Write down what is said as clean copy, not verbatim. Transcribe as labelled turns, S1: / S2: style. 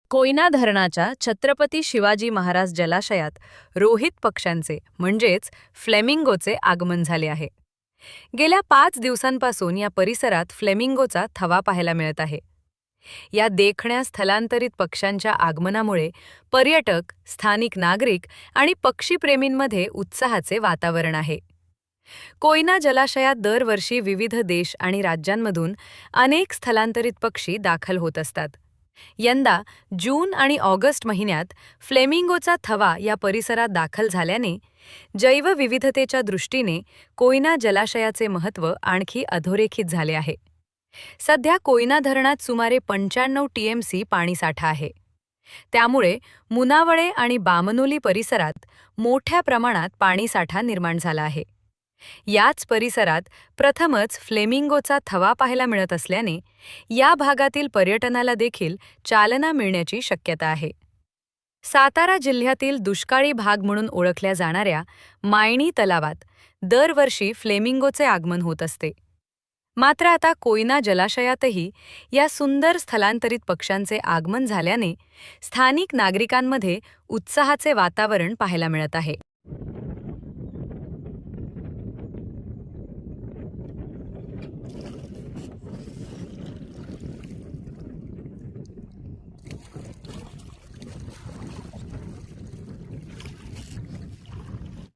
S1: कोयना धरणाच्या छत्रपती शिवाजी महाराज जलाशयात रोहित पक्ष्यांचे म्हणजेच फ्लेमिंगोचे आगमन झाले आहे. गेल्या 5 दिवसांपासून या परिसरात फ्लेमिंगोचा थवा पाहायला मिळत आहे. या देखण्या स्थलांतरित पक्ष्यांच्या आगमनामुळे पर्यटक, स्थानिक नागरिक आणि पक्षीप्रेमींमध्ये उत्साहाचे वातावरण आहे. कोयना जलाशयात दरवर्षी विविध देश आणि राज्यांमधून अनेक स्थलांतरित पक्षी दाखल होत असतात. यंदा जून आणि ऑगस्ट महिन्यात फ्लेमिंगोचा थवा या परिसरात दाखल झाल्याने जैवविविधतेच्या दृष्टीने कोयना जलाशयाचे महत्त्व आणखी अधोरेखित झाले आहे. सध्या कोयना धरणात सुमारे 95 टीएमसी पाणीसाठा आहे. त्यामुळे मुनावळे आणि बामनोली परिसरात मोठ्या प्रमाणात पाणीसाठा निर्माण झाला आहे. याच परिसरात प्रथमच फ्लेमिंगोचा थवा पाहायला मिळत असल्याने या भागातील पर्यटनाला देखील चालना मिळण्याची शक्यता आहे. सातारा जिल्ह्यातील दुष्काळी भाग म्हणून ओळखल्या जाणाऱ्या मायणी तलावात दरवर्षी फ्लेमिंगोचे आगमन होत असते. मात्र आता कोयना जलाशयातही या सुंदर स्थलांतरित पक्ष्यांचे आगमन झाल्याने स्थानिक नागरिकांमध्ये उत्साहाचे वातावरण पाहायला मिळत आहे.